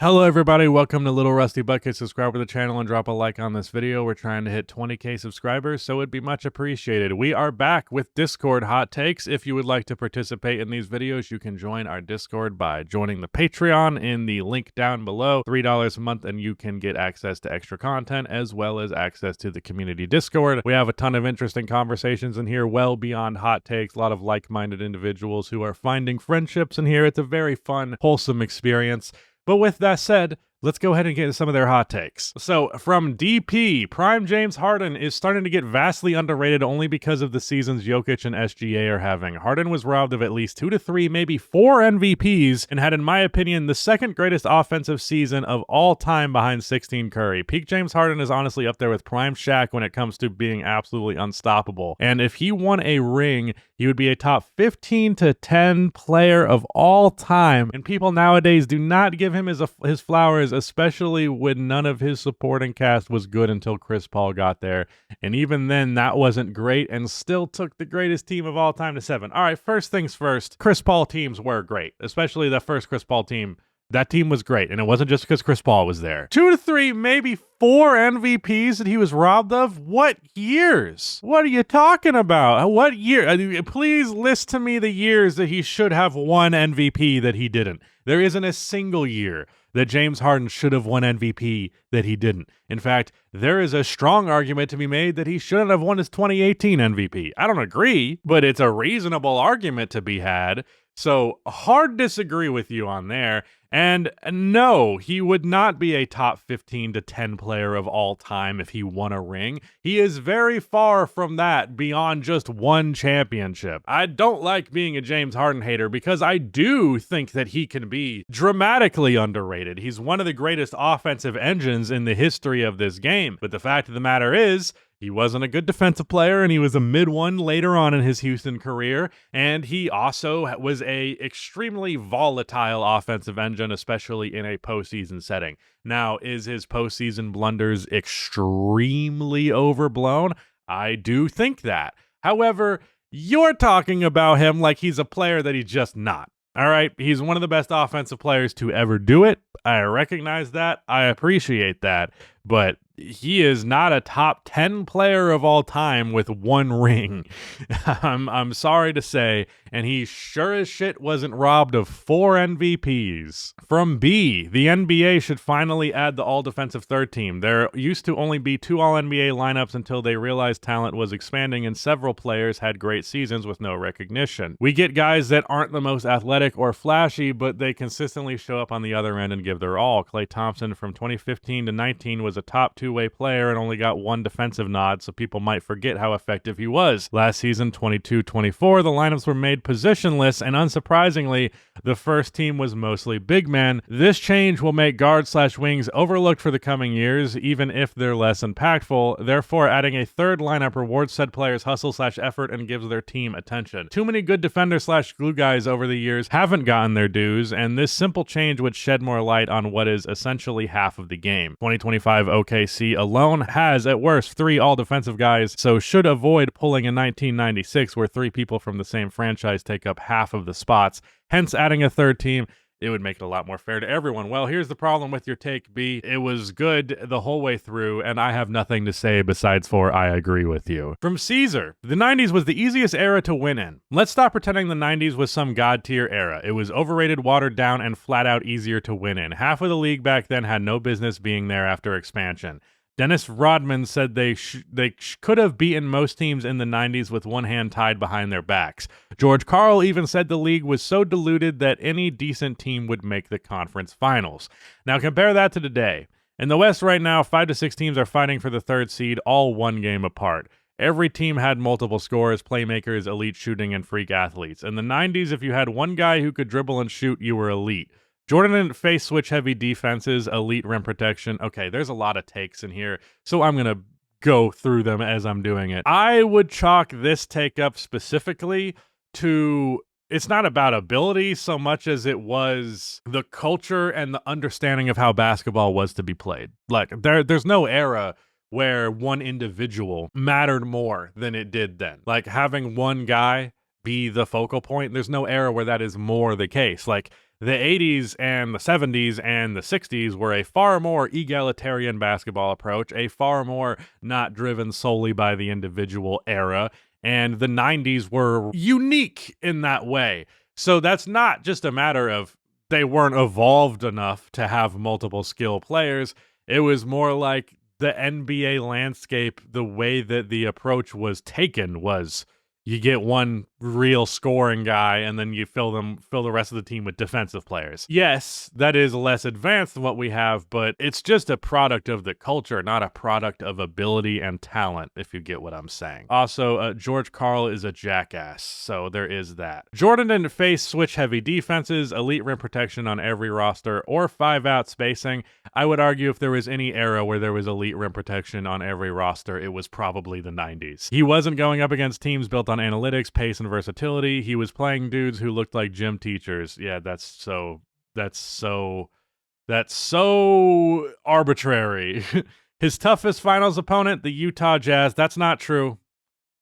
Hello everybody, welcome to Little Rusty Bucket. Subscribe to the channel and drop a like on this video. We're trying to hit 20k subscribers, so it'd be much appreciated. We are back with Discord hot takes. If you would like to participate in these videos, you can join our Discord by joining the Patreon in the link down below. $3 a month and you can get access to extra content as well as access to the community Discord. We have a ton of interesting conversations in here, well beyond hot takes. A lot of like-minded individuals who are finding friendships in here. It's a very fun, wholesome experience. But with that said, let's go ahead and get into some of their hot takes. So from DP, Prime James Harden is starting to get vastly underrated only because of the seasons Jokic and SGA are having. Harden was robbed of at least 2 to 3, maybe 4 MVPs and had, in my opinion, the second greatest offensive season of all time behind 16 Curry. Peak James Harden is honestly up there with Prime Shaq when it comes to being absolutely unstoppable. And if he won a ring, he would be a top 15 to 10 player of all time. And people nowadays do not give him his flowers, especially when none of his supporting cast was good until Chris Paul got there. And even then, that wasn't great and still took the greatest team of all time to 7. All right, first things first, Chris Paul teams were great, especially the first Chris Paul team. That team was great, and it wasn't just because Chris Paul was there. 2 to 3, maybe 4 MVPs that he was robbed of? What years? What are you talking about? What year? Please list to me the years that he should have won MVP that he didn't. There isn't a single year that James Harden should have won MVP that he didn't. In fact, there is a strong argument to be made that he shouldn't have won his 2018 MVP. I don't agree, but it's a reasonable argument to be had. So hard disagree with you on there. And no, he would not be a top 15 to 10 player of all time if he won a ring. He is very far from that beyond just one championship. I don't like being a James Harden hater because I do think that he can be dramatically underrated. He's one of the greatest offensive engines in the history of this game. But the fact of the matter is, he wasn't a good defensive player, and he was a mid-one later on in his Houston career, and he also was a extremely volatile offensive engine, especially in a postseason setting. Now, is his postseason blunders extremely overblown? I do think that. However, you're talking about him like he's a player that he's just not. All right, he's one of the best offensive players to ever do it. I recognize that. I appreciate that. But he is not a top 10 player of all time with 1 ring. I'm sorry to say, and he sure as shit wasn't robbed of 4 MVPs. From B, the NBA should finally add the all-defensive third team. There used to only be 2 all-NBA lineups until they realized talent was expanding and several players had great seasons with no recognition. We get guys that aren't the most athletic or flashy, but they consistently show up on the other end and give their all. Klay Thompson from 2015 to 19 was a top 2-way player and only got 1 defensive nod, so people might forget how effective he was. Last season, 22-24, the lineups were made positionless, and unsurprisingly, the first team was mostly big men. This change will make guards/wings overlooked for the coming years, even if they're less impactful. Therefore, adding a third lineup rewards said players' hustle/effort and gives their team attention. Too many good defenders/glue guys over the years haven't gotten their dues, and this simple change would shed more light on what is essentially half of the game. 2025 OKC alone has, at worst, 3 all-defensive guys, so should avoid pulling a 1996 where 3 people from the same franchise take up half of the spots. Hence, adding a third team, it would make it a lot more fair to everyone. Well, here's the problem with your take, B. It was good the whole way through, and I have nothing to say besides for I agree with you. From Caesar, the 90s was the easiest era to win in. Let's stop pretending the 90s was some god-tier era. It was overrated, watered down, and flat-out easier to win in. Half of the league back then had no business being there after expansion. Dennis Rodman said they could have beaten most teams in the 90s with one hand tied behind their backs. George Karl even said the league was so diluted that any decent team would make the conference finals. Now compare that to today. In the West right now, 5 to 6 teams are fighting for the 3rd seed, all 1 game apart. Every team had multiple scorers, playmakers, elite shooting, and freak athletes. In the 90s, if you had one guy who could dribble and shoot, you were elite. Jordan didn't face switch-heavy defenses, elite rim protection. Okay, there's a lot of takes in here, so I'm going to go through them as I'm doing it. I would chalk this take up specifically to, it's not about ability so much as it was the culture and the understanding of how basketball was to be played. Like, there's no era where one individual mattered more than it did then. Like, having one guy be the focal point, there's no era where that is more the case. Like, The 80s and the 70s and the 60s were a far more egalitarian basketball approach, a far more not driven solely by the individual era, and the 90s were unique in that way. So that's not just a matter of they weren't evolved enough to have multiple skill players. It was more like the NBA landscape, the way that the approach was taken was you get one real scoring guy and then you fill the rest of the team with defensive players. Yes, that is less advanced than what we have, but it's just a product of the culture, not a product of ability and talent, if you get what I'm saying. Also, George Karl is a jackass, so there is that. Jordan didn't face switch-heavy defenses, elite rim protection on every roster, or 5-out spacing. I would argue if there was any era where there was elite rim protection on every roster, it was probably the 90s. He wasn't going up against teams built on analytics, pace, and versatility. He was playing dudes who looked like gym teachers. Yeah, that's so arbitrary. His toughest finals opponent, the Utah Jazz. That's not true.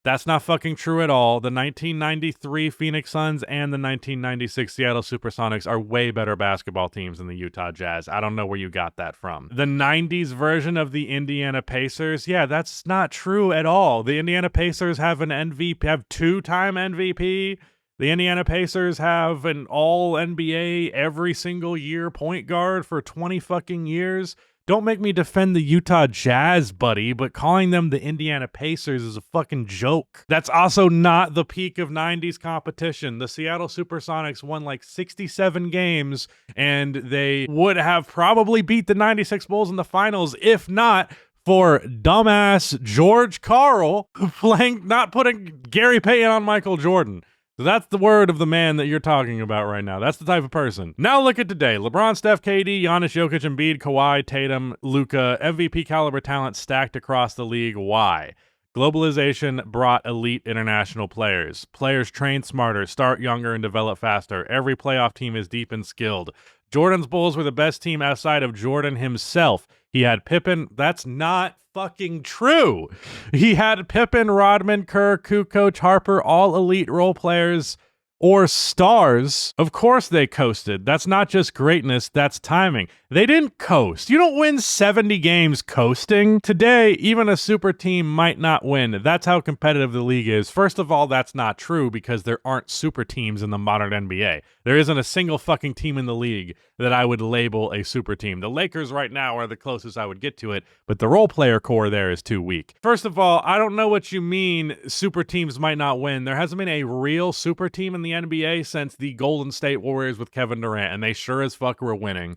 That's not fucking true at all. The 1993 Phoenix Suns and the 1996 Seattle Supersonics are way better basketball teams than the Utah Jazz. I don't know where you got that from. The 90s version of the Indiana Pacers, yeah, that's not true at all. The Indiana Pacers have an MVP, have two-time MVP. The Indiana Pacers have an all-NBA every single year point guard for 20 fucking years. Don't make me defend the Utah Jazz, buddy, but calling them the Indiana Pacers is a fucking joke. That's also not the peak of 90s competition. The Seattle Supersonics won like 67 games, and they would have probably beat the 96 Bulls in the finals, if not for dumbass George Karl not putting Gary Payton on Michael Jordan. So that's the word of the man that you're talking about right now. That's the type of person. Now look at today. LeBron, Steph, KD, Giannis, Jokic, Embiid, Kawhi, Tatum, Luka, MVP caliber talent stacked across the league. Why? Globalization brought elite international players. Players train smarter, start younger, and develop faster. Every playoff team is deep and skilled. Jordan's Bulls were the best team outside of Jordan himself. He had Pippen. That's not fucking true. He had Pippen, Rodman, Kerr, Kukoc, Harper, all elite role players or stars. Of course they coasted. That's not just greatness, that's timing. They didn't coast. You don't win 70 games coasting. Today, even a super team might not win. That's how competitive the league is. First of all, that's not true because there aren't super teams in the modern NBA. There isn't a single fucking team in the league that I would label a super team. The Lakers right now are the closest I would get to it, but the role player core there is too weak. First of all, I don't know what you mean super teams might not win. There hasn't been a real super team in the NBA since the Golden State Warriors with Kevin Durant, and they sure as fuck were winning.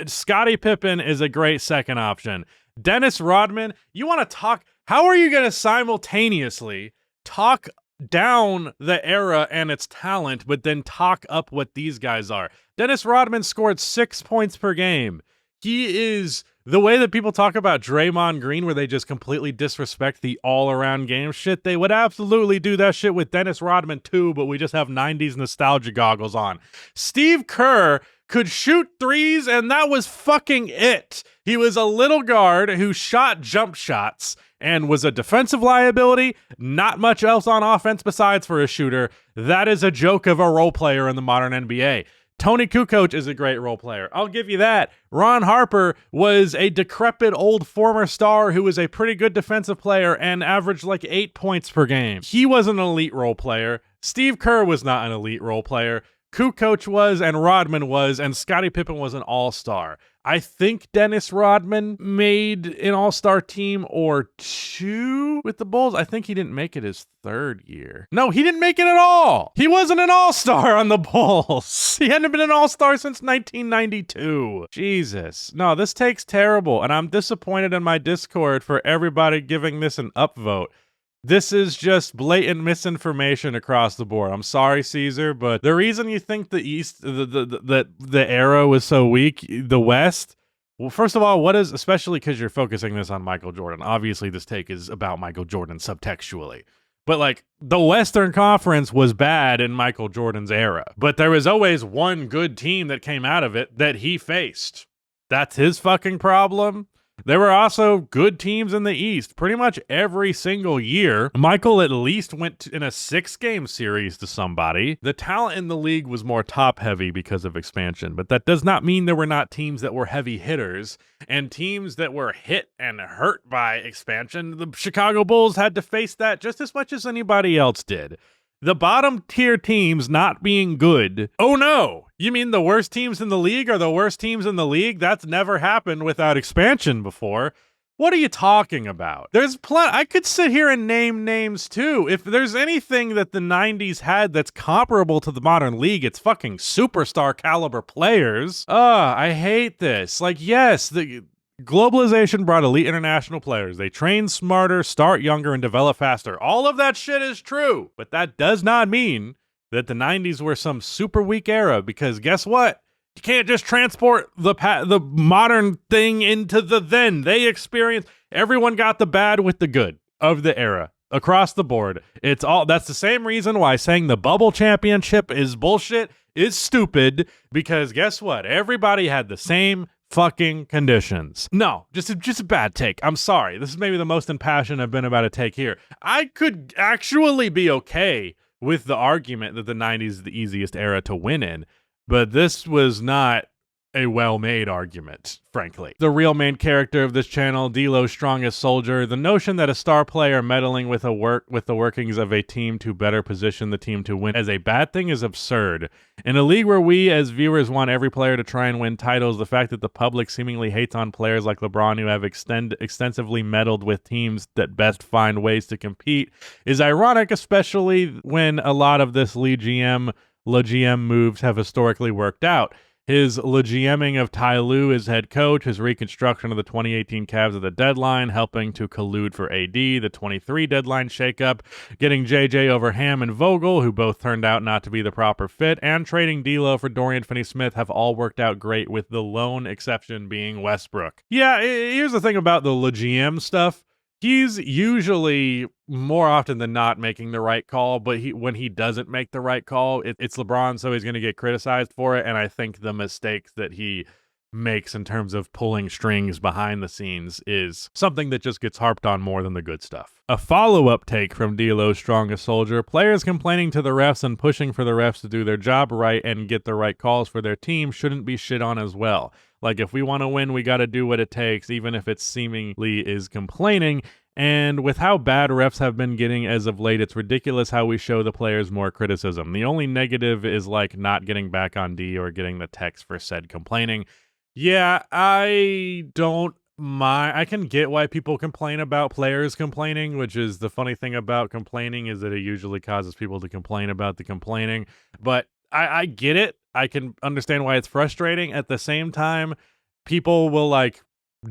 Scottie Pippen is a great second option. Dennis Rodman, you want to talk? How are you going to simultaneously talk down the era and its talent, but then talk up what these guys are? Dennis Rodman scored 6 points per game. He is the way that people talk about Draymond Green, where they just completely disrespect the all-around game shit. They would absolutely do that shit with Dennis Rodman too, but we just have 90s nostalgia goggles on. Steve Kerr could shoot threes, and that was fucking it. He was a little guard who shot jump shots and was a defensive liability. Not much else on offense besides for a shooter. That is a joke of a role player in the modern NBA. Tony Kukoc is a great role player. I'll give you that. Ron Harper was a decrepit old former star who was a pretty good defensive player and averaged like 8 points per game. He was an elite role player. Steve Kerr was not an elite role player. Kukoc was, and Rodman was, and Scottie Pippen was an all-star. I think Dennis Rodman made an all-star team or two with the Bulls. I think he didn't make it his third year. No, he didn't make it at all. He wasn't an all-star on the Bulls. He hadn't been an all-star since 1992. Jesus. No, this take's terrible, and I'm disappointed in my Discord for everybody giving this an upvote. This is just blatant misinformation across the board. I'm sorry, Caesar, but the reason you think the East, the era was so weak, the West, well, first of all, especially because you're focusing this on Michael Jordan. Obviously, this take is about Michael Jordan subtextually. But like, the Western Conference was bad in Michael Jordan's era. But there was always one good team that came out of it that he faced. That's his fucking problem. There were also good teams in the East pretty much every single year. Michael at least went in a 6-game series to somebody. The talent in the league was more top-heavy because of expansion, but that does not mean there were not teams that were heavy hitters and teams that were hit and hurt by expansion. The Chicago Bulls had to face that just as much as anybody else did. The bottom tier teams not being good. Oh no, you mean the worst teams in the league are the worst teams in the league? That's never happened without expansion before. What are you talking about? There's I could sit here and name names too. If there's anything that the 90s had that's comparable to the modern league, it's fucking superstar caliber players. I hate this. Like, yes, the globalization brought elite international players. They train smarter, start younger, and develop faster. All of that shit is true, but that does not mean that the 90s were some super weak era, because guess what? You can't just transport the modern thing into the then. They experienced, everyone got the bad with the good of the era across the board. That's the same reason why saying the bubble championship is bullshit is stupid, because guess what? Everybody had the same fucking conditions. No, just a bad take. I'm sorry. This is maybe the most impassioned I've been about a take here. I could actually be okay with the argument that the 90s is the easiest era to win in, but this was not a well-made argument, frankly. The real main character of this channel, D'Lo's strongest soldier, the notion that a star player meddling with the workings of a team to better position the team to win as a bad thing is absurd. In a league where we as viewers want every player to try and win titles, the fact that the public seemingly hates on players like LeBron who have extensively meddled with teams that best find ways to compete is ironic, especially when a lot of this LeGM moves have historically worked out. His LeGMing of Ty Lue as head coach, his reconstruction of the 2018 Cavs at the deadline, helping to collude for AD, the 23 deadline shakeup, getting JJ over Ham and Vogel, who both turned out not to be the proper fit, and trading D'Lo for Dorian Finney-Smith have all worked out great, with the lone exception being Westbrook. Yeah, here's the thing about the LeGM stuff. He's usually, more often than not, making the right call, but when he doesn't make the right call, it's LeBron, so he's going to get criticized for it, and I think the mistakes that he makes in terms of pulling strings behind the scenes is something that just gets harped on more than the good stuff. A follow-up take from D'Lo's strongest soldier, players complaining to the refs and pushing for the refs to do their job right and get the right calls for their team shouldn't be shit on as well. Like, if we want to win, we got to do what it takes, even if it seemingly is complaining. And with how bad refs have been getting as of late, it's ridiculous how we show the players more criticism. The only negative is, like, not getting back on D or getting the text for said complaining. Yeah, I don't mind. I can get why people complain about players complaining, which is the funny thing about complaining is that it usually causes people to complain about the complaining. But I get it. I can understand why it's frustrating. At the same time, people will, like,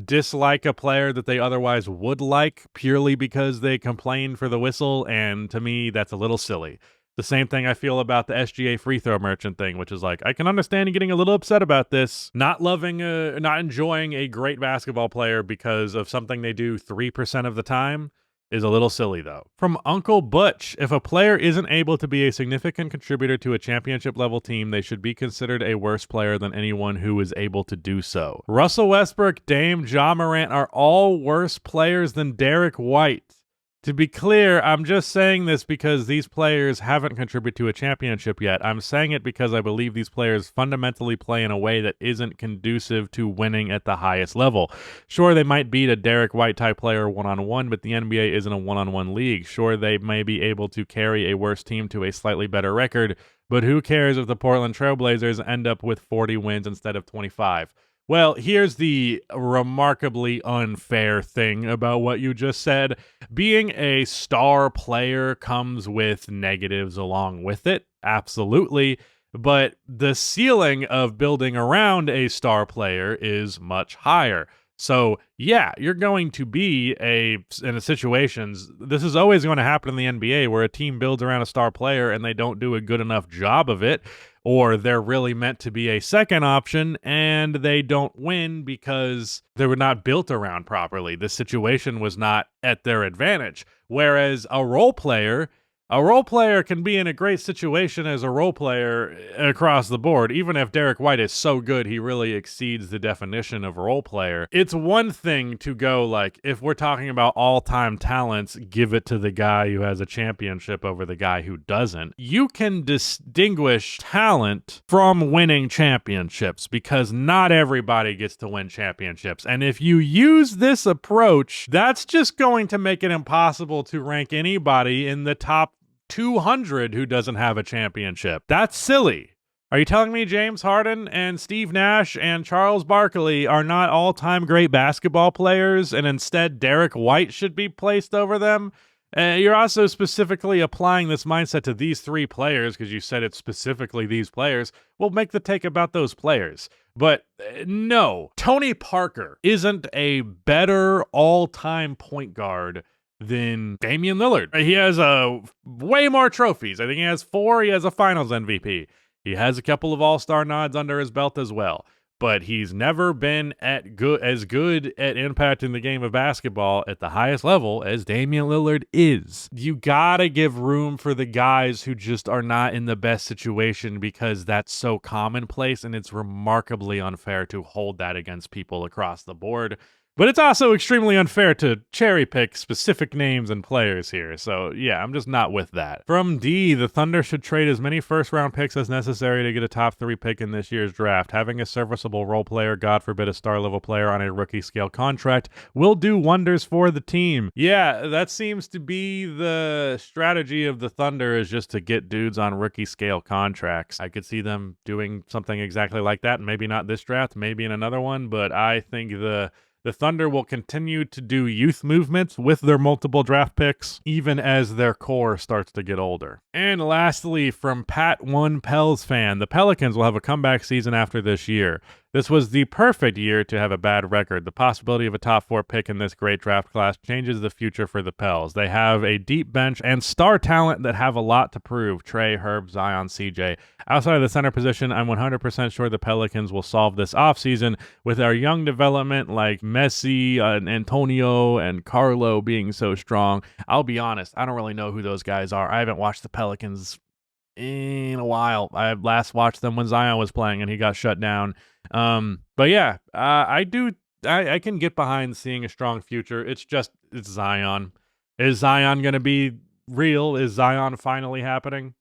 dislike a player that they otherwise would like purely because they complained for the whistle, and to me, that's a little silly. The same thing I feel about the SGA free throw merchant thing, which is like, I can understand you getting a little upset about this, not enjoying a great basketball player because of something they do 3% of the time is a little silly, though. From Uncle Butch, if a player isn't able to be a significant contributor to a championship-level team, they should be considered a worse player than anyone who is able to do so. Russell Westbrook, Dame, Ja Morant are all worse players than Derek White. To be clear, I'm just saying this because these players haven't contributed to a championship yet. I'm saying it because I believe these players fundamentally play in a way that isn't conducive to winning at the highest level. Sure, they might beat a Derek White-type player one-on-one, but the NBA isn't a one-on-one league. Sure, they may be able to carry a worse team to a slightly better record, but who cares if the Portland Trailblazers end up with 40 wins instead of 25? Well, here's the remarkably unfair thing about what you just said. Being a star player comes with negatives along with it, absolutely, but the ceiling of building around a star player is much higher. So, yeah, you're going to be in a situations, this is always going to happen in the NBA, where a team builds around a star player and they don't do a good enough job of it, or they're really meant to be a second option and they don't win because they were not built around properly. The situation was not at their advantage. Whereas a role player, A role player can be in a great situation as a role player across the board, even if Derek White is so good he really exceeds the definition of role player. It's one thing to go, like, if we're talking about all-time talents, give it to the guy who has a championship over the guy who doesn't. You can distinguish talent from winning championships because not everybody gets to win championships. And if you use this approach, that's just going to make it impossible to rank anybody in the top 200 who doesn't have a championship. That's silly. Are you telling me James Harden and Steve Nash and Charles Barkley are not all-time great basketball players and instead Derek White should be placed over them? You're also specifically applying this mindset to these three players because you said it's specifically these players. Well, make the take about those players. But no, Tony Parker isn't a better all-time point guard than Damian Lillard. He has way more trophies. I think he has 4. He has a finals MVP. He has a couple of all-star nods under his belt as well. But he's never been as good at impacting the game of basketball at the highest level as Damian Lillard is. You gotta give room for the guys who just are not in the best situation because that's so commonplace, and it's remarkably unfair to hold that against people across the board. But it's also extremely unfair to cherry pick specific names and players here. So yeah, I'm just not with that. From D, the Thunder should trade as many first-round picks as necessary to get a top 3 pick in this year's draft. Having a serviceable role player, God forbid a star-level player on a rookie-scale contract, will do wonders for the team. Yeah, that seems to be the strategy of the Thunder, is just to get dudes on rookie-scale contracts. I could see them doing something exactly like that. Maybe not this draft, maybe in another one, but I think the Thunder will continue to do youth movements with their multiple draft picks, even as their core starts to get older. And lastly, from Pat One Pels fan, the Pelicans will have a comeback season after this year. This was the perfect year to have a bad record. The possibility of a top 4 pick in this great draft class changes the future for the Pels. They have a deep bench and star talent that have a lot to prove. Trey, Herb, Zion, CJ. Outside of the center position, I'm 100% sure the Pelicans will solve this offseason with our young development like Messi, Antonio, and Carlo being so strong. I'll be honest, I don't really know who those guys are. I haven't watched the Pelicans in a while. I last watched them when Zion was playing and he got shut down. But yeah, I can get behind seeing a strong future. It's Zion. Is Zion going to be real? Is Zion finally happening?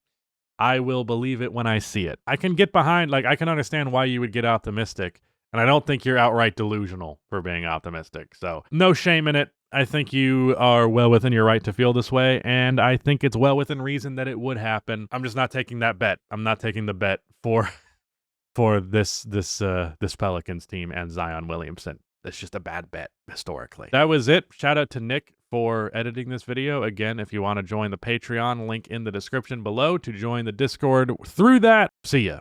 I will believe it when I see it. I can get behind, I can understand why you would get optimistic, and I don't think you're outright delusional for being optimistic. So no shame in it. I think you are well within your right to feel this way, and I think it's well within reason that it would happen. I'm just not taking that bet. I'm not taking the bet for this Pelicans team and Zion Williamson. It's just a bad bet historically. That was it. Shout out to Nick for editing this video. Again, if you want to join the Patreon, link in the description below to join the Discord through that. See ya.